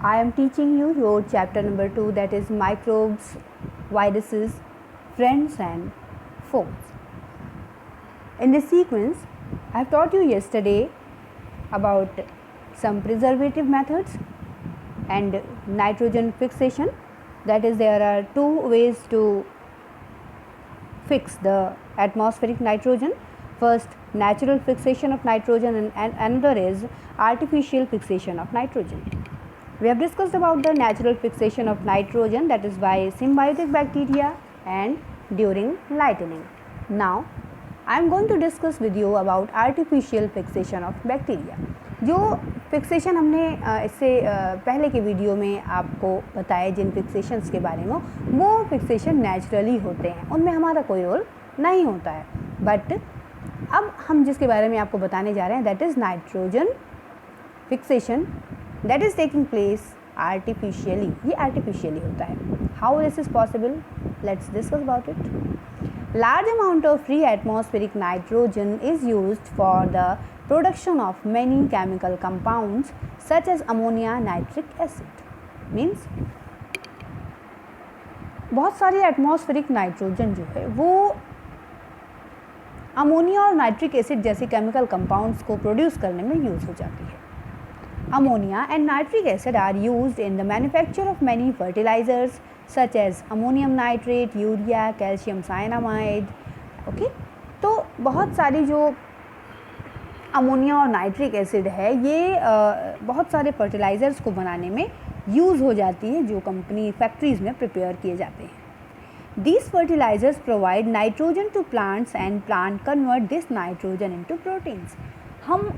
I am teaching you your chapter number 2, that is microbes, viruses, friends and foes. In this sequence, I have taught you yesterday about some preservative methods and nitrogen fixation. That is, there are two ways to fix the atmospheric nitrogen. First, natural fixation of nitrogen, and another is artificial fixation of nitrogen. We have discussed about the natural fixation of nitrogen, that is by symbiotic bacteria and during lightning. Now, I am going to discuss with you about artificial fixation of bacteria. जो fixation हमने इससे पहले के video में आपको बताया जिन फिक्सेशंस के बारे में, वो फिक्सेशन नेचुरली होते हैं, उनमें हमारा कोई रोल नहीं होता है. बट अब हम जिसके बारे में आपको बताने जा रहे हैं, that is nitrogen fixation, that is taking place artificially. ये आर्टिफिशियली होता है. How this is possible? Let's discuss about it. Large amount of free atmospheric nitrogen is used for the production of many chemical compounds such as ammonia nitric acid. Means बहुत सारी atmospheric nitrogen जो है वो ammonia और nitric acid जैसे chemical compounds को produce करने में यूज़ हो जाती है. Ammonia and nitric acid are used in the manufacture of many fertilisers such as ammonium nitrate, urea, calcium cyanamide. Okay, तो बहुत सारी जो अमोनिया और नाइट्रिक एसिड है ये बहुत सारे फर्टिलाइज़र्स को बनाने में यूज़ हो जाती है जो कंपनी फैक्ट्रीज़ में प्रिपेयर किए जाते हैं. These fertilizers provide nitrogen to plants and plant convert this nitrogen into proteins. हम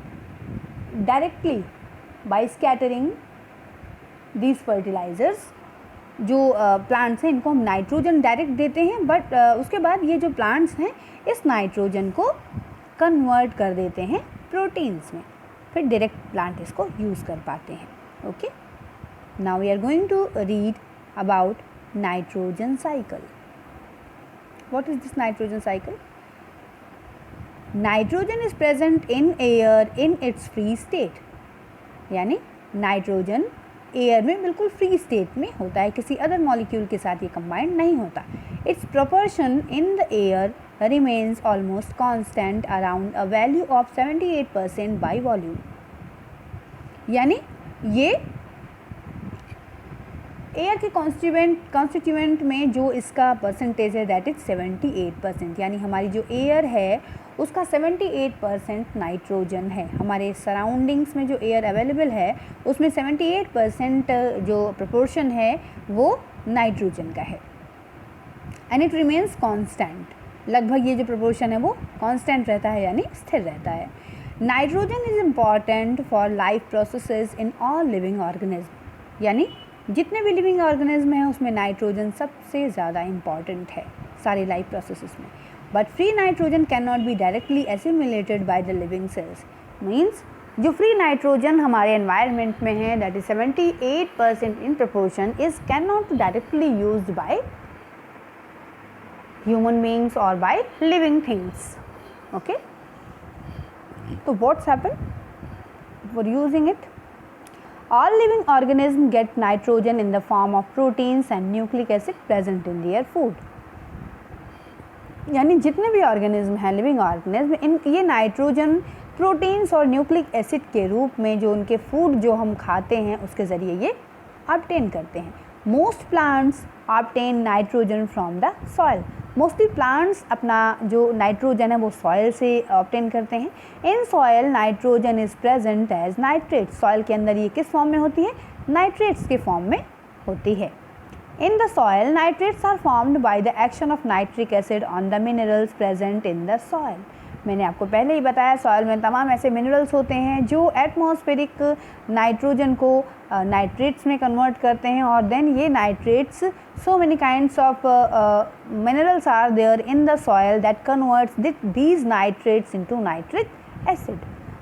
directly by scattering these fertilizers, जो प्लांट्स हैं इनको हम नाइट्रोजन डायरेक्ट देते हैं, बट उसके बाद ये जो प्लांट्स हैं इस नाइट्रोजन को कन्वर्ट कर देते हैं प्रोटीन्स में, फिर डायरेक्ट प्लांट इसको यूज़ कर पाते हैं. Okay, now we are going to read about nitrogen cycle. What is this nitrogen cycle? Nitrogen is present in air in its free state. यानी नाइट्रोजन एयर में बिल्कुल फ्री स्टेट में होता है, किसी अदर मॉलिक्यूल के साथ ये कंबाइंड नहीं होता. It's proportion in the air remains almost constant around a value of 78% by volume. यानी ये एयर के कॉन्स्टिट्यूएंट में जो इसका परसेंटेज है दैट इज 78%. यानी हमारी जो एयर है उसका 78% नाइट्रोजन है. हमारे सराउंडिंग्स में जो एयर अवेलेबल है उसमें 78% जो प्रोपोर्शन है वो नाइट्रोजन का है. And it remains constant. लगभग ये जो प्रोपोर्शन है वो कांस्टेंट रहता है, यानी स्थिर रहता है. Nitrogen is important for life processes in all living organism. यानी जितने भी लिविंग ऑर्गेनिज्म हैं उसमें नाइट्रोजन सबसे ज़्यादा इम्पॉर्टेंट है सारी लाइफ प्रोसेसेस में. But free nitrogen can not be directly assimilated by the living cells. Means जो फ्री नाइट्रोजन हमारे एनवायरनमेंट में है that is 78% in proportion is can not directly used by human beings और by living things. Okay, तो what's happen for using it? All living organisms get nitrogen in the form of proteins and nucleic acid present in their food. यानी जितने भी organism हैं living organism, इन ये nitrogen proteins और nucleic acid के रूप में जो उनके फूड जो हम खाते हैं उसके ज़रिए ये ऑब्टेन करते हैं. Most plants obtain nitrogen from the soil. Mostly plants अपना जो नाइट्रोजन है वो सॉइल से ऑब्टेन करते हैं. In soil nitrogen is present as nitrate. Soil के अंदर ये किस फॉर्म में होती है? नाइट्रेट्स के फॉर्म में होती है. In the soil nitrates are formed by the action of nitric acid on the minerals present in the soil. मैंने आपको पहले ही बताया सॉइल में तमाम ऐसे मिनरल्स होते हैं जो एटमॉस्फेरिक नाइट्रोजन को नाइट्रेट्स में कन्वर्ट करते हैं, और देन ये nitrates so many kinds of minerals are there in the soil that converts these nitrates into nitric acid.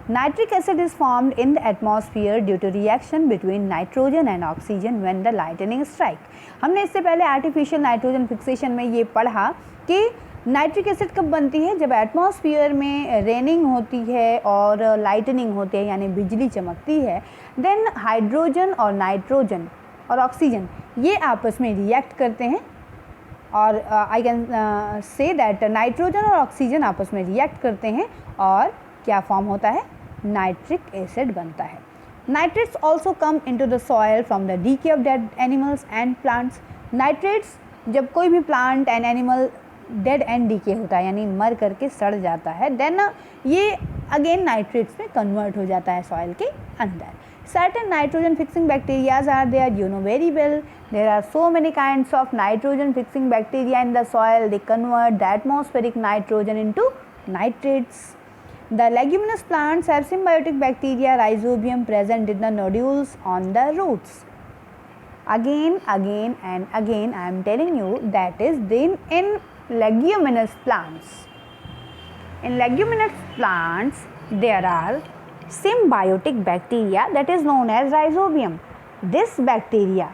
Nitric acid is formed in the atmosphere due to reaction between nitrogen and oxygen when the lightning strike. हमने इससे पहले artificial nitrogen fixation में ये पढ़ा कि nitric acid कब बनती है? जब एटमॉस्फेयर में रेनिंग होती है और लाइटनिंग होती है, यानी बिजली चमकती है. देन हाइड्रोजन और नाइट्रोजन और ऑक्सीजन ये आपस में रिएक्ट करते हैं और I can say that nitrogen और ऑक्सीजन आपस में रिएक्ट करते हैं और क्या फॉर्म होता है, नाइट्रिक एसिड बनता है। Nitrates also come into the soil from the decay of dead animals and plants. Nitrates जब कोई भी plant and animal dead and decay होता है यानी मर करके सड़ जाता है, देन ये अगेन नाइट्रेट्स में कन्वर्ट हो जाता है सॉइल के अंदर। Certain nitrogen fixing bacteria are there, you know very well. There are so many kinds of nitrogen fixing bacteria in the soil. They convert the atmospheric nitrogen into nitrates. The leguminous plants have symbiotic bacteria, rhizobium present in the nodules on the roots. Again and again I am telling you that is then in leguminous plants. In leguminous plants there are symbiotic bacteria that is known as rhizobium. This bacteria,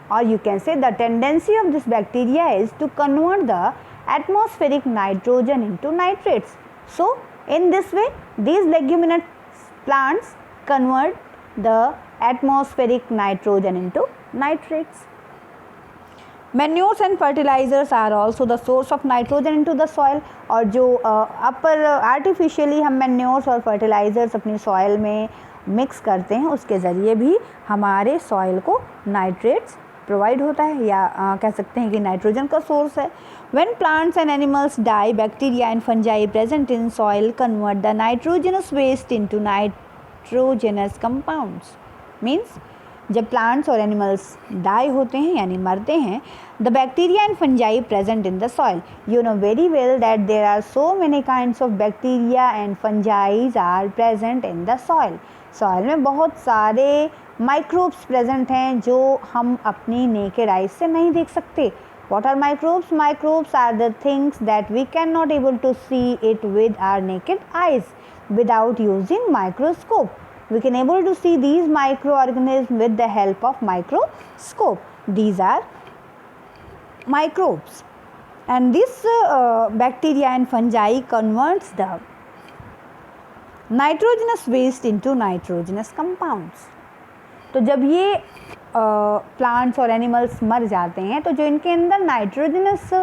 or you can say the tendency of this bacteria is to convert the atmospheric nitrogen into nitrates. So in this way these leguminous plants convert the atmospheric nitrogen into nitrates. Manures and fertilizers are also the source of nitrogen into the soil. और जो अपर artificially हम manures और fertilisers अपनी soil में mix करते हैं उसके ज़रिए भी हमारे सॉइल को नाइट्रेट्स प्रोवाइड होता है या कह सकते हैं कि नाइट्रोजन का सोर्स है। When plants and animals die, bacteria and fungi present in soil convert the nitrogenous waste into nitrogenous compounds. Means जब प्लांट्स और एनिमल्स डाई होते हैं यानी मरते हैं, the bacteria and fungi present in the soil, you know very well that there are so many kinds of bacteria and fungi are present in the soil. Soil में बहुत सारे microbes present हैं जो हम अपनी नेकेड आइज से नहीं देख सकते। What are microbes? Microbes are the things that we cannot able to see it with our naked eyes without using microscope. We can able to see these microorganisms with the help of microscope. These are microbes, and this bacteria and fungi converts the nitrogenous waste into nitrogenous compounds. तो जब ये plants और animals मर जाते हैं तो जो इनके अंदर नाइट्रोजनस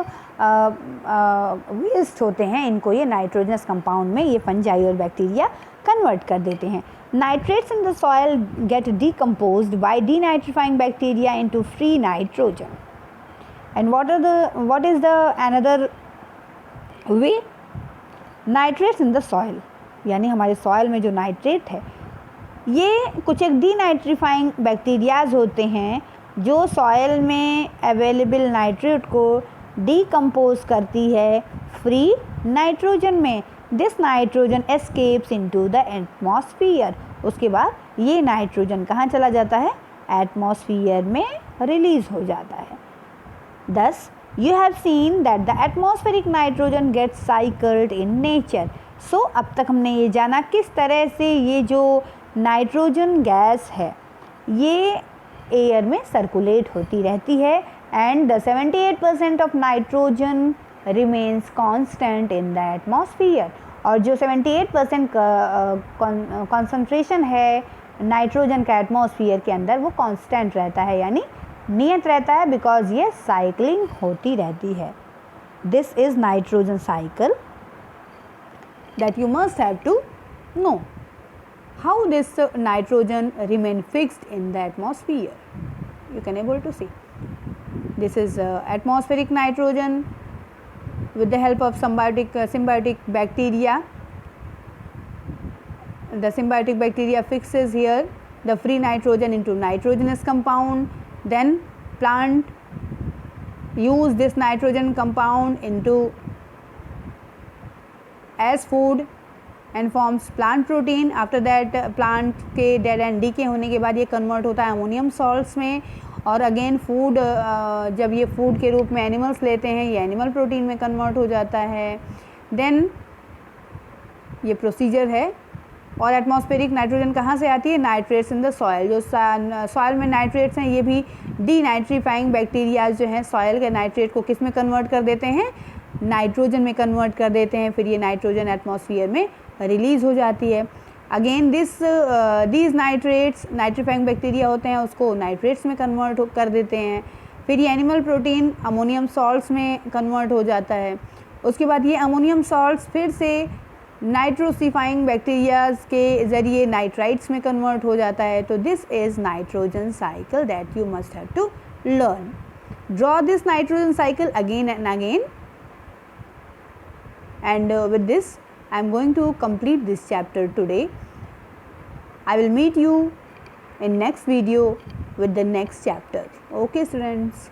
वेस्ट होते हैं इनको ये नाइट्रोजनस कंपाउंड में ये फंजाई और बैक्टीरिया कन्वर्ट कर देते हैं। Nitrates in the soil get decomposed by denitrifying bacteria into free nitrogen. And what is the another way? Nitrates in the soil यानी हमारे सॉइल में जो नाइट्रेट है ये कुछ एक डीनाइट्रीफाइंग बैक्टीरियाज होते हैं जो सॉइल में अवेलेबल नाइट्रेट को डीकम्पोज करती है फ्री नाइट्रोजन में। This nitrogen escapes into the atmosphere. उसके बाद ये नाइट्रोजन कहाँ चला जाता है? एटमॉस्फियर में रिलीज हो जाता है। Thus you have seen that the atmospheric nitrogen gets cycled in nature. So अब तक हमने ये जाना किस तरह से ये जो नाइट्रोजन गैस है ये एयर में सर्कुलेट होती रहती है and the 78% of nitrogen remains constant in the atmosphere. और जो 78% का कॉन्सेंट्रेशन है नाइट्रोजन का एटमॉस्फियर के अंदर वो कांस्टेंट रहता है यानी नियत रहता है बिकॉज ये साइक्लिंग होती रहती है। This is nitrogen cycle that you must have to know how this nitrogen remain fixed in the atmosphere. You can able to see this is atmospheric nitrogen with the help of symbiotic bacteria. The symbiotic bacteria fixes here the free nitrogen into nitrogenous compound. Then plant use this nitrogen compound into as food and forms plant protein. After that plant के dead and decay होने के बाद ये convert होता है ammonium salts में और again food जब ये food के रूप में animals लेते हैं ये animal protein में convert हो जाता है। then ये procedure है और atmospheric nitrogen कहाँ से आती है? nitrates in the soil। जो soil में nitrates हैं ये भी denitrifying bacteria जो हैं soil के nitrate को किस में convert कर देते हैं? नाइट्रोजन में कन्वर्ट कर देते हैं। फिर ये नाइट्रोजन एटमॉस्फेयर में रिलीज़ हो जाती है। Again these nitrates, nitrifying bacteria होते हैं उसको नाइट्रेट्स में कन्वर्ट कर देते हैं। फिर ये एनिमल प्रोटीन अमोनियम सॉल्ट्स में कन्वर्ट हो जाता है। उसके बाद ये अमोनियम सॉल्ट्स फिर से नाइट्रोसिफाइंग बैक्टीरियाज के ज़रिए नाइट्राइट्स में कन्वर्ट हो जाता है। तो this is nitrogen cycle that you must have to learn. Draw this nitrogen cycle again and again, and with this I am going to complete this chapter today. I will meet you in next video with the next chapter. Okay students.